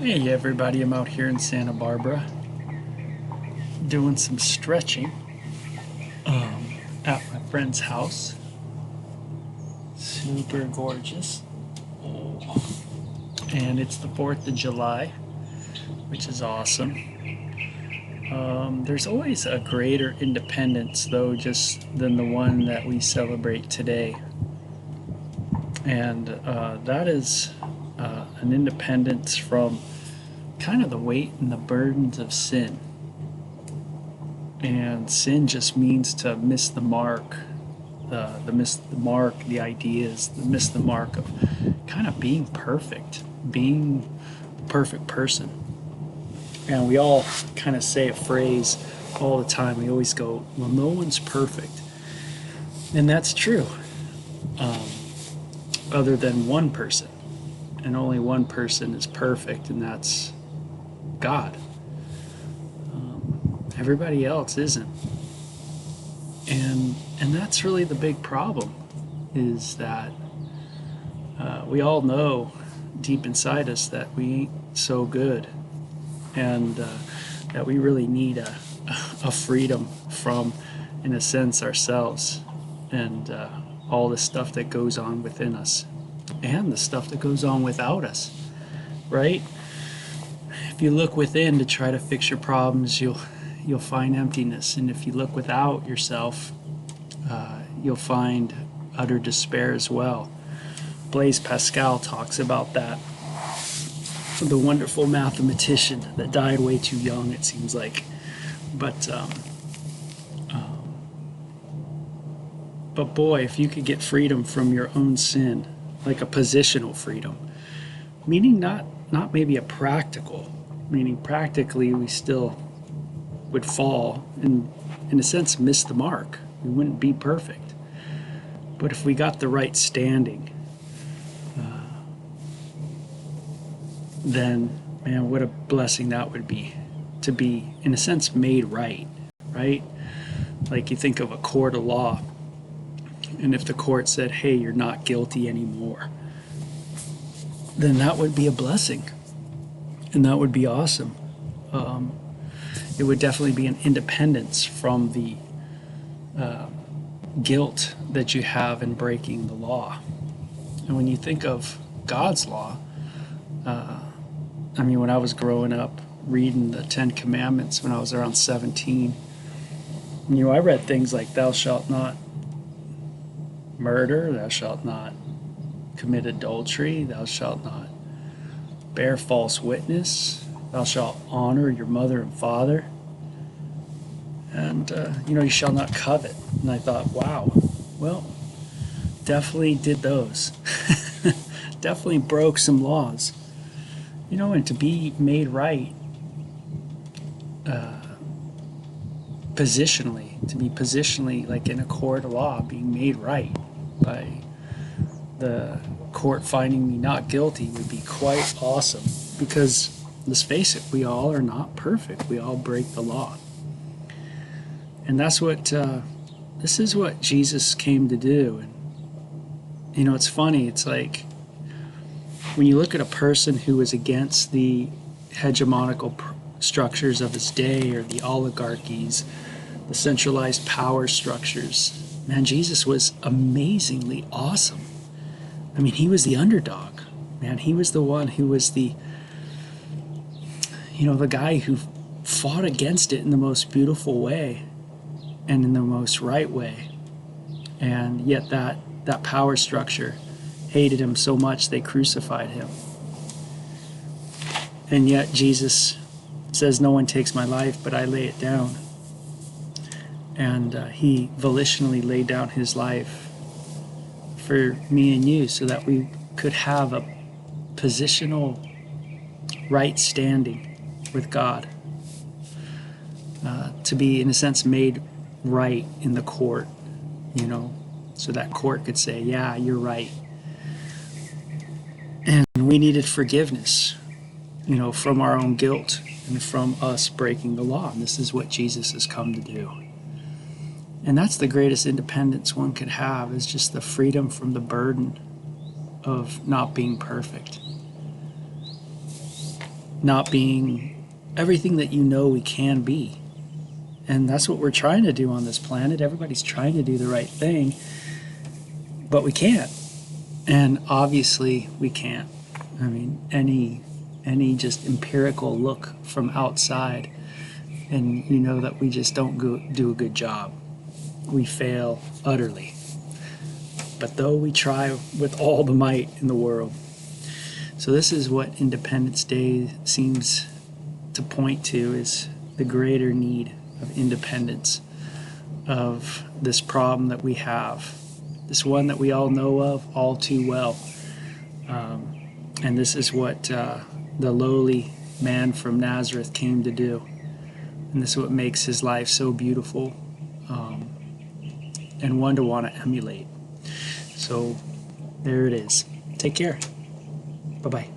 Hey everybody, I'm out here in Santa Barbara doing some stretching at my friend's house. Super gorgeous. And it's the 4th of July, which is awesome. There's always a greater independence, though, just than the one that we celebrate today. And that is an independence from kind of the weight and the burdens of sin. And sin just means to miss the mark, miss the mark, the ideas, the miss the mark of kind of being perfect, being the perfect person. And we all kind of say a phrase all the time. We always go, well, no one's perfect. And that's true, other than one person. And only one person is perfect, and that's God. Everybody else isn't. And that's really the big problem, is that we all know deep inside us that we ain't so good, and that we really need a freedom from, in a sense, ourselves, and all the stuff that goes on within us and the stuff that goes on without us, right? If you look within to try to fix your problems, you'll find emptiness, and if you look without yourself, you'll find utter despair as well. Blaise Pascal talks about that, the wonderful mathematician that died way too young, it seems like. But boy, if you could get freedom from your own sin, like a positional freedom, meaning not maybe a practical, meaning practically we still would fall and, in a sense, miss the mark. We wouldn't be perfect. But if we got the right standing, then, man, what a blessing that would be, to be, in a sense, made right, right? Like you think of a court of law, and if the court said, hey, you're not guilty anymore, then that would be a blessing, and that would be awesome. It would definitely be an independence from the guilt that you have in breaking the law. And when you think of God's law, when I was growing up reading the 10 Commandments when I was around 17, I read things like, thou shalt not murder, thou shalt not commit adultery, thou shalt not bear false witness, thou shalt honor your mother and father, and you shall not covet. And I thought, wow, well, definitely did those. Definitely broke some laws. And to be made right, to be positionally, like in a court of law, being made right by the court finding me not guilty, would be quite awesome. Because let's face it, we all are not perfect. We all break the law. And that's what, this is what Jesus came to do. And, it's funny. It's like, when you look at a person who was against the hegemonical structures of his day, or the oligarchies, the centralized power structures, man, Jesus was amazingly awesome. He was the underdog. Man, he was the one who was the guy who fought against it in the most beautiful way and in the most right way. And yet that power structure hated him so much they crucified him. And yet Jesus says, no one takes my life, but I lay it down. And he volitionally laid down his life for me and you, so that we could have a positional right standing with God, to be, in a sense, made right in the court, so that court could say, yeah, you're right. And we needed forgiveness, from our own guilt and from us breaking the law. And this is what Jesus has come to do. And that's the greatest independence one could have, is just the freedom from the burden of not being perfect. not being everything that you know we can be. And that's what we're trying to do on this planet. Everybody's trying to do the right thing, but we can't. And obviously we can't. I mean, any just empirical look from outside, and you know that we just don't do a good job. We fail utterly. But though we try with all the might in the world. So this is what Independence Day seems to point to, is the greater need of independence, of this problem that we have, this one that we all know of all too well. And this is what the lowly man from Nazareth came to do. And this is what makes his life so beautiful, and one to want to emulate. So there it is. Take care. Bye-bye.